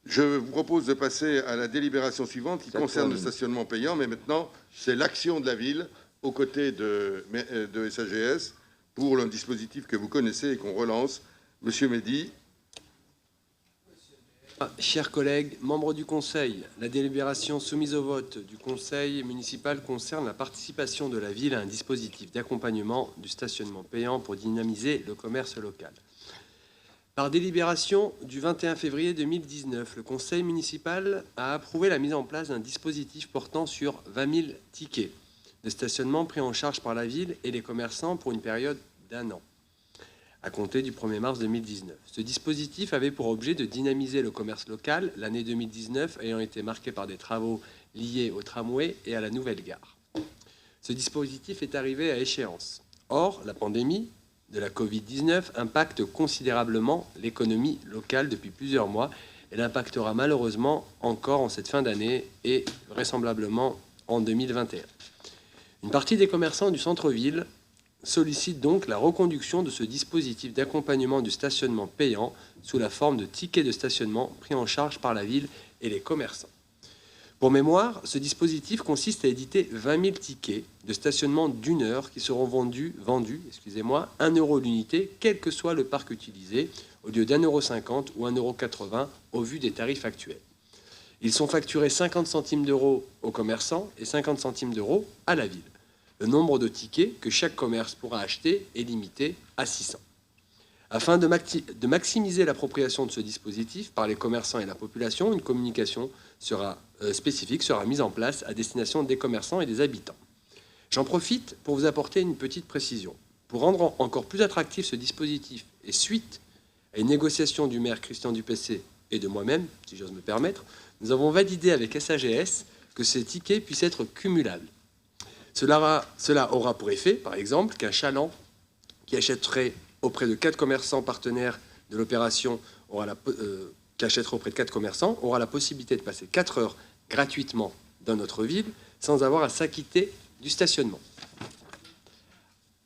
Je vous propose de passer à la délibération suivante qui concerne le stationnement payant, mais maintenant, c'est l'action de la ville aux côtés de SAGS pour le dispositif que vous connaissez et qu'on relance. Monsieur Mehdi. Chers collègues, membres du Conseil, la délibération soumise au vote du Conseil municipal concerne la participation de la ville à un dispositif d'accompagnement du stationnement payant pour dynamiser le commerce local. Par délibération du 21 février 2019, le Conseil municipal a approuvé la mise en place d'un dispositif portant sur 20 000 tickets de stationnement pris en charge par la ville et les commerçants pour une période d'1 an, à compter du 1er mars 2019. Ce dispositif avait pour objet de dynamiser le commerce local, l'année 2019 ayant été marquée par des travaux liés au tramway et à la nouvelle gare. Ce dispositif est arrivé à échéance. Or, la pandémie de la Covid-19 impacte considérablement l'économie locale depuis plusieurs mois et l'impactera malheureusement encore en cette fin d'année et vraisemblablement en 2021. Une partie des commerçants du centre-ville sollicite donc la reconduction de ce dispositif d'accompagnement du stationnement payant sous la forme de tickets de stationnement pris en charge par la ville et les commerçants. Pour mémoire, ce dispositif consiste à éditer 20 000 tickets de stationnement d'1 heure qui seront vendus 1 euro l'unité, quel que soit le parc utilisé, au lieu d'1,50 € ou 1,80 € au vu des tarifs actuels. Ils sont facturés 50 centimes d'euros aux commerçants et 50 centimes d'euros à la ville. Le nombre de tickets que chaque commerce pourra acheter est limité à 600. Afin de maximiser l'appropriation de ce dispositif par les commerçants et la population, une communication spécifique sera mise en place à destination des commerçants et des habitants. J'en profite pour vous apporter une petite précision. Pour rendre encore plus attractif ce dispositif et suite à une négociation du maire Christian Dupessé et de moi-même, si j'ose me permettre, nous avons validé avec SAGS que ces tickets puissent être cumulables. Cela aura pour effet, par exemple, qu'un chaland qui achèterait auprès de 4 commerçants partenaires de l'opération aura la possibilité de passer 4 heures gratuitement dans notre ville sans avoir à s'acquitter du stationnement.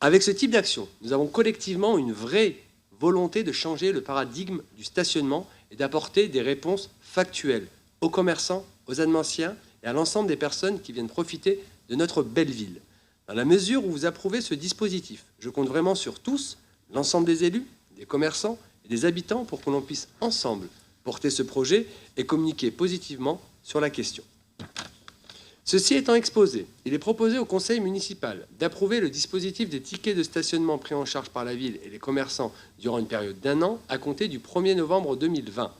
Avec ce type d'action, nous avons collectivement une vraie volonté de changer le paradigme du stationnement et d'apporter des réponses factuelles aux commerçants, aux annonciens et à l'ensemble des personnes qui viennent profiter de notre belle ville. Dans la mesure où vous approuvez ce dispositif, je compte vraiment sur tous, l'ensemble des élus, des commerçants et des habitants pour que l'on puisse ensemble porter ce projet et communiquer positivement sur la question. Ceci étant exposé, il est proposé au conseil municipal d'approuver le dispositif des tickets de stationnement pris en charge par la ville et les commerçants durant une période d'1 an à compter du 1er novembre 2020,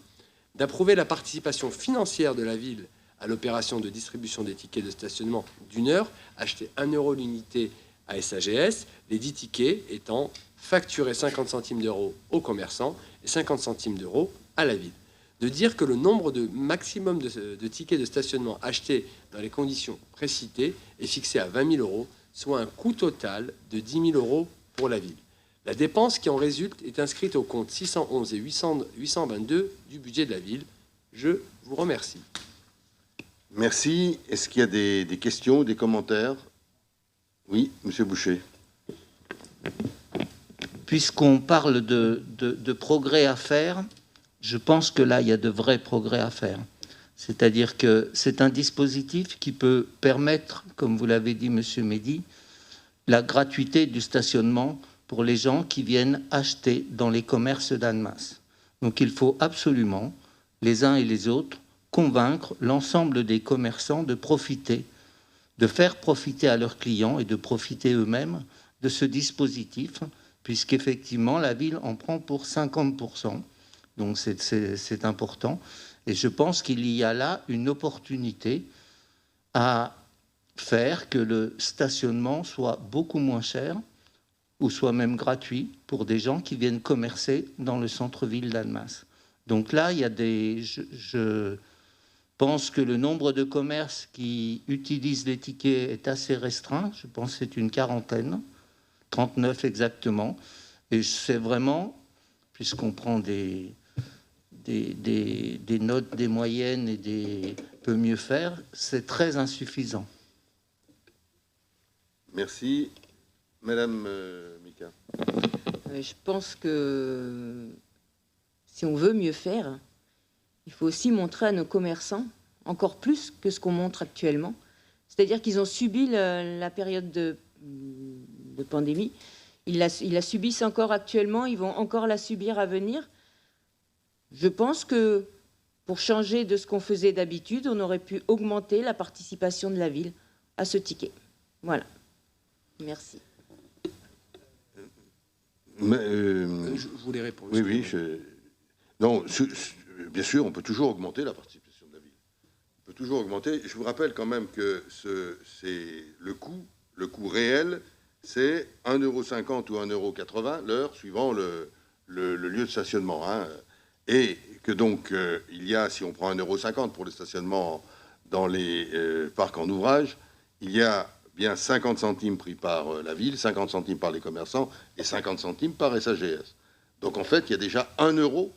d'approuver la participation financière de la ville à l'opération de distribution des tickets de stationnement d'1 heure, acheter 1 euro l'unité à SAGS, les 10 tickets étant facturés 50 centimes d'euros aux commerçants et 50 centimes d'euros à la ville. De dire que le nombre de maximum de tickets de stationnement achetés dans les conditions précitées est fixé à 20 000 euros, soit un coût total de 10 000 euros pour la ville. La dépense qui en résulte est inscrite au compte 611 et 822 du budget de la ville. Je vous remercie. Merci. Est-ce qu'il y a des questions, des commentaires? Oui, Monsieur Boucher. Puisqu'on parle de progrès à faire, je pense que là, il y a de vrais progrès à faire. C'est-à-dire que c'est un dispositif qui peut permettre, comme vous l'avez dit, Monsieur Mehdi, la gratuité du stationnement pour les gens qui viennent acheter dans les commerces d'Annemasse. Donc il faut absolument, les uns et les autres, convaincre l'ensemble des commerçants de profiter, de faire profiter à leurs clients et de profiter eux-mêmes de ce dispositif, puisqu'effectivement, la ville en prend pour 50%. Donc c'est important. Et je pense qu'il y a là une opportunité à faire que le stationnement soit beaucoup moins cher ou soit même gratuit pour des gens qui viennent commercer dans le centre-ville d'Annemasse. Donc là, il y a je pense que le nombre de commerces qui utilisent les tickets est assez restreint. Je pense que c'est une quarantaine, 39 exactement. Et c'est vraiment, puisqu'on prend des notes, des moyennes et des peut mieux faire, c'est très insuffisant. Merci. Madame Mika. Je pense que si on veut mieux faire, il faut aussi montrer à nos commerçants, encore plus que ce qu'on montre actuellement, c'est-à-dire qu'ils ont subi la période de pandémie, ils la subissent encore actuellement, ils vont encore la subir à venir. Je pense que pour changer de ce qu'on faisait d'habitude, on aurait pu augmenter la participation de la ville à ce ticket. Voilà. Merci. Je voulais répondre. Oui. Non, bien sûr, on peut toujours augmenter la participation de la ville. On peut toujours augmenter. Je vous rappelle quand même que c'est le coût réel, c'est 1,50 € ou 1,80 € l'heure, suivant le lieu de stationnement. Hein. Et que donc, il y a, si on prend 1,50 € pour le stationnement dans les parcs en ouvrage, il y a bien 50 centimes pris par la ville, 50 centimes par les commerçants et 50 centimes par SAGS. Donc en fait, il y a déjà 1 €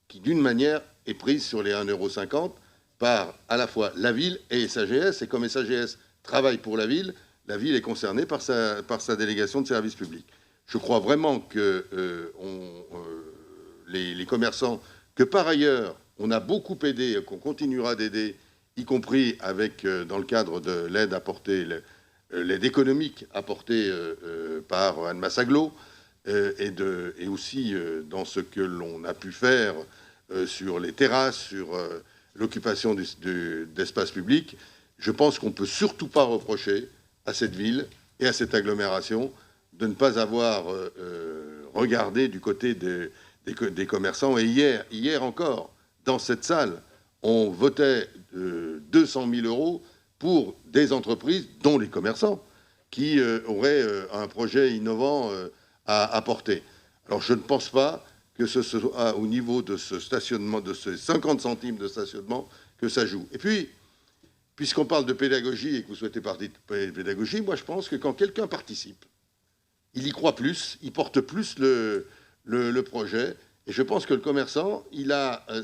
qui, d'une manière, est prise sur les 1,50 € par à la fois la ville et SAGS. Et comme SAGS travaille pour la ville est concernée par sa délégation de service public. Je crois vraiment que les commerçants, que par ailleurs, on a beaucoup aidé et qu'on continuera d'aider, y compris avec, dans le cadre de l'aide apportée, l'aide économique apportée par Anne Massaglo, et aussi dans ce que l'on a pu faire sur les terrasses, sur l'occupation d'espaces publics. Je pense qu'on ne peut surtout pas reprocher à cette ville et à cette agglomération de ne pas avoir regardé du côté des commerçants. Et hier encore, dans cette salle, on votait 200 000 € pour des entreprises, dont les commerçants, qui auraient un projet innovant à apporter. Alors je ne pense pas que ce soit au niveau de ce stationnement, de ces 50 centimes de stationnement, que ça joue. Et puis, puisqu'on parle de pédagogie et que vous souhaitez parler de pédagogie, moi je pense que quand quelqu'un participe, il y croit plus, il porte plus le projet. Et je pense que le commerçant,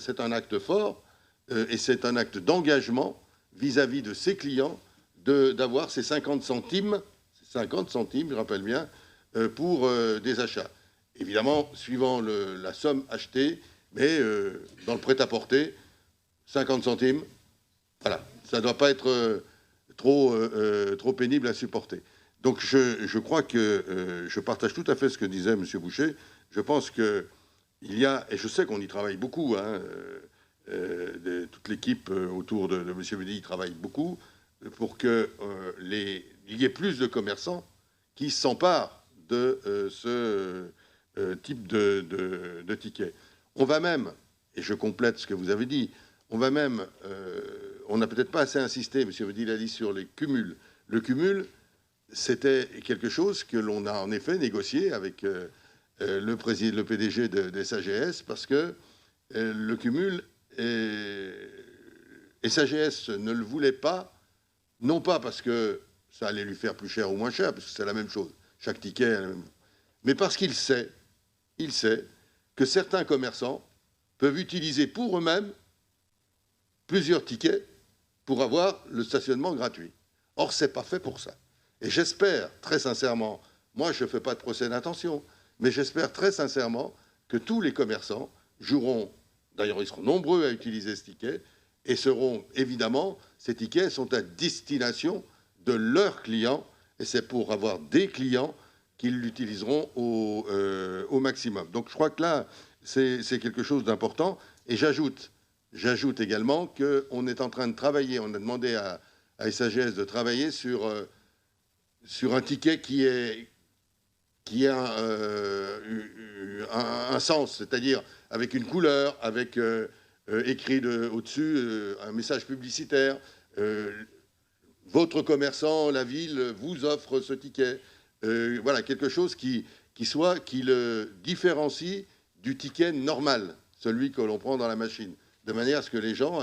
c'est un acte fort et c'est un acte d'engagement vis-à-vis de ses clients d'avoir ces 50 centimes, je rappelle bien, pour des achats. Évidemment, suivant la somme achetée, mais dans le prêt-à-porter, 50 centimes, voilà, ça ne doit pas être trop pénible à supporter. Donc je crois que je partage tout à fait ce que disait M. Boucher. Je pense qu'il y a, et je sais qu'on y travaille beaucoup, hein, toute l'équipe autour de M. Bédy travaille beaucoup, pour qu'il y ait plus de commerçants qui s'emparent de ce type de ticket. On va même, et je complète ce que vous avez dit, on n'a peut-être pas assez insisté, M. Bédy l'a dit, sur les cumuls. Le cumul, c'était quelque chose que l'on a en effet négocié avec le PDG de SAGS, parce que le cumul, SAGS ne le voulait pas, non pas parce que ça allait lui faire plus cher ou moins cher, parce que c'est la même chose, chaque ticket est la même chose, mais parce qu'il sait que certains commerçants peuvent utiliser pour eux-mêmes plusieurs tickets pour avoir le stationnement gratuit. Or, ce n'est pas fait pour ça. Et j'espère très sincèrement, moi je ne fais pas de procès d'intention, mais j'espère très sincèrement que tous les commerçants joueront, d'ailleurs ils seront nombreux à utiliser ce ticket, et seront évidemment, ces tickets sont à destination de leurs clients, et c'est pour avoir des clients qu'ils l'utiliseront au maximum. Donc je crois que là, c'est quelque chose d'important, et j'ajoute également qu'on est en train de travailler, on a demandé à SAGS de travailler sur un ticket qui a un sens, c'est-à-dire avec une couleur, avec écrit au-dessus un message publicitaire. Votre commerçant, la ville, vous offre ce ticket. Voilà, quelque chose qui le différencie du ticket normal, celui que l'on prend dans la machine, de manière à ce que les gens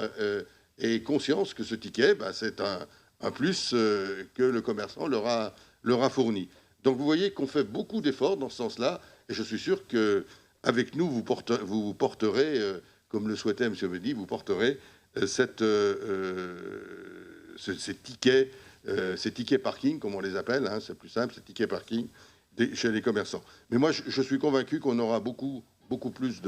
aient conscience que ce ticket, c'est un plus que le commerçant leur a fourni. Donc vous voyez qu'on fait beaucoup d'efforts dans ce sens-là, et je suis sûr qu'avec nous, vous porterez, comme le souhaitait M. Bédy, vous porterez ces tickets parking, comme on les appelle, hein, c'est plus simple, ces tickets parking chez les commerçants. Mais moi, je suis convaincu qu'on aura beaucoup plus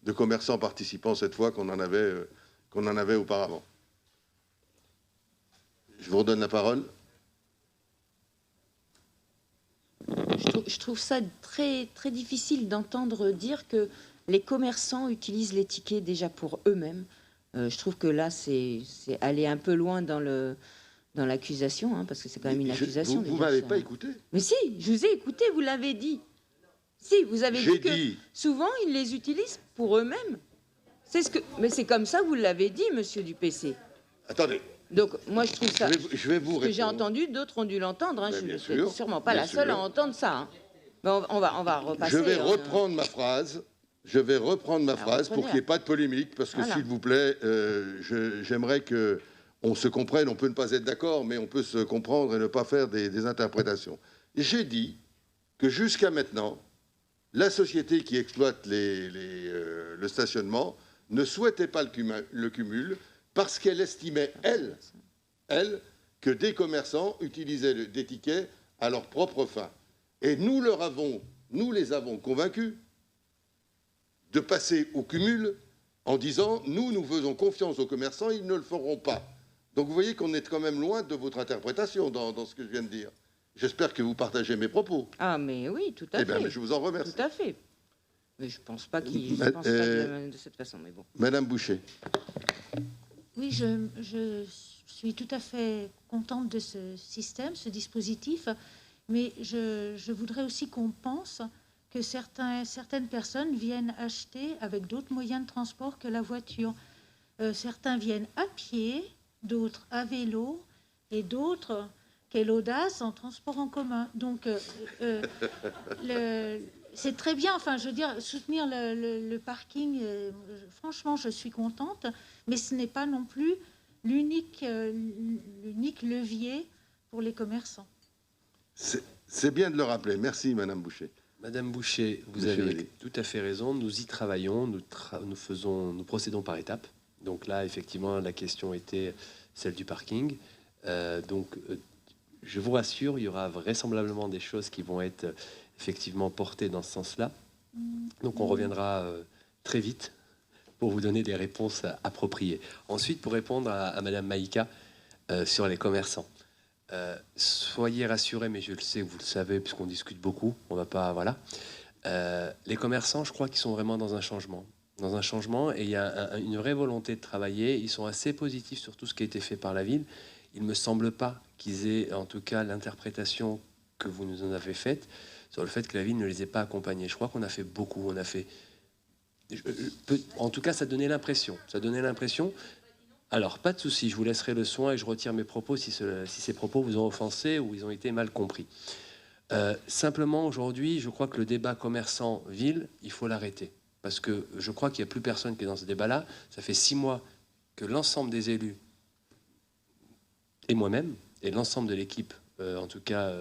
de commerçants participants cette fois qu'on en avait auparavant. Je vous redonne la parole. Je trouve ça très, très difficile d'entendre dire que les commerçants utilisent les tickets déjà pour eux-mêmes. Je trouve que là, c'est aller un peu loin dans l'accusation, hein, parce que c'est quand même une accusation. Vous ne m'avez pas écouté. Mais si, je vous ai écouté, vous l'avez dit. Si, vous avez dit que souvent, ils les utilisent pour eux-mêmes. Mais c'est comme ça que vous l'avez dit, monsieur Dupessé. Attendez. Donc, moi, je trouve ça... Je vais vous répondre. Ce que j'ai entendu, d'autres ont dû l'entendre. Hein, je ne suis sûrement pas la sûr. seule à entendre ça. Hein. Bon, on va repasser. Je vais reprendre ma phrase. Je vais reprendre ma phrase pour qu'il n'y ait pas de polémique, parce que, voilà, s'il vous plaît, j'aimerais qu'on se comprenne. On peut ne pas être d'accord, mais on peut se comprendre et ne pas faire des interprétations. J'ai dit que jusqu'à maintenant, la société qui exploite le stationnement ne souhaitait pas le cumul parce qu'elle estimait, elle, que des commerçants utilisaient des tickets à leur propre fin. Et nous les avons convaincus de passer au cumul en disant « nous faisons confiance aux commerçants, ils ne le feront pas ». Donc vous voyez qu'on est quand même loin de votre interprétation dans ce que je viens de dire. J'espère que vous partagez mes propos. Ah mais oui, tout à fait. Eh bien, je vous en remercie. Tout à fait. Mais je ne pense pas qu'il pense pas de cette façon. Mais bon. Madame Boucher. Oui, je suis tout à fait contente de ce système, ce dispositif, mais je voudrais aussi qu'on pense que certaines personnes viennent acheter avec d'autres moyens de transport que la voiture. Certains viennent à pied, d'autres à vélo, et d'autres, quelle audace, en transport en commun. Donc, c'est très bien, enfin, je veux dire, soutenir le parking, franchement, je suis contente, mais ce n'est pas non plus l'unique levier pour les commerçants. C'est bien de le rappeler. Merci, Madame Boucher. Madame Boucher, vous avez tout à fait raison. Nous y travaillons, nous procédons par étapes. Donc là, effectivement, la question était celle du parking. Je vous rassure, il y aura vraisemblablement des choses qui vont être effectivement portées dans ce sens-là. Donc on reviendra très vite pour vous donner des réponses appropriées. Ensuite, pour répondre à Madame Maïka sur les commerçants. Soyez rassurés, mais je le sais, vous le savez, puisqu'on discute beaucoup, on va pas, voilà. Les commerçants, je crois qu'ils sont vraiment dans un changement. Et il y a une vraie volonté de travailler. Ils sont assez positifs sur tout ce qui a été fait par la ville. Il ne me semble pas qu'ils aient, en tout cas, l'interprétation que vous nous en avez faite sur le fait que la ville ne les ait pas accompagnés. Je crois qu'on a fait beaucoup. On a fait... En tout cas, ça donnait l'impression. Alors, pas de souci, je vous laisserai le soin et je retire mes propos si ces propos vous ont offensé ou ils ont été mal compris. Simplement, aujourd'hui, je crois que le débat commerçant-ville, il faut l'arrêter. Parce que je crois qu'il n'y a plus personne qui est dans ce débat-là. Ça fait 6 mois que l'ensemble des élus, et moi-même, et l'ensemble de l'équipe, en tout cas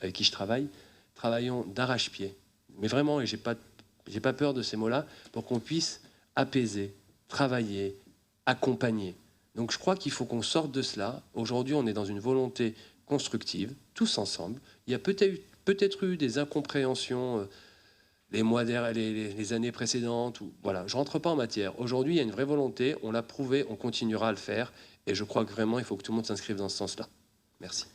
avec qui je travaille, travaillons d'arrache-pied. Mais vraiment, et j'ai pas peur de ces mots-là, pour qu'on puisse apaiser, travailler, accompagner. Donc je crois qu'il faut qu'on sorte de cela. Aujourd'hui, on est dans une volonté constructive, tous ensemble. Il y a peut-être eu des incompréhensions les mois les années précédentes. Voilà, je ne rentre pas en matière. Aujourd'hui, il y a une vraie volonté. On l'a prouvé, on continuera à le faire. Et je crois que vraiment, il faut que tout le monde s'inscrive dans ce sens-là. Merci.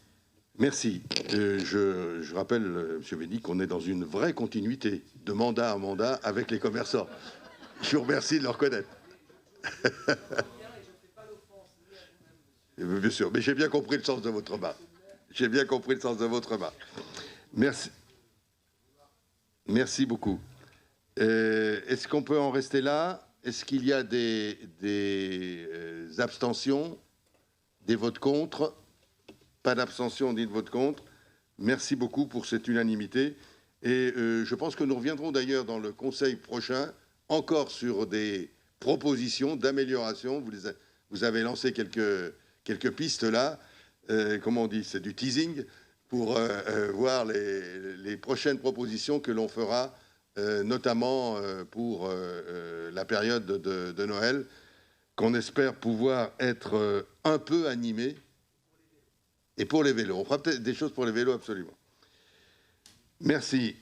Merci. Je rappelle, M. Béni, qu'on est dans une vraie continuité de mandat à mandat avec les commerçants. Je vous remercie de le reconnaître. Bien sûr, mais j'ai bien compris le sens de votre remarque. Merci. Merci beaucoup. Est-ce qu'on peut en rester là? Est-ce qu'il y a des abstentions, des votes contre? Pas d'abstention ni de vote contre. Merci beaucoup pour cette unanimité. Et je pense que nous reviendrons d'ailleurs dans le Conseil prochain encore sur des propositions d'amélioration. Vous avez lancé quelques pistes là. Comment on dit? C'est du teasing pour voir les prochaines propositions que l'on fera, notamment pour la période de Noël, qu'on espère pouvoir être un peu animé. Et pour les vélos. On fera peut-être des choses pour les vélos, absolument. Merci.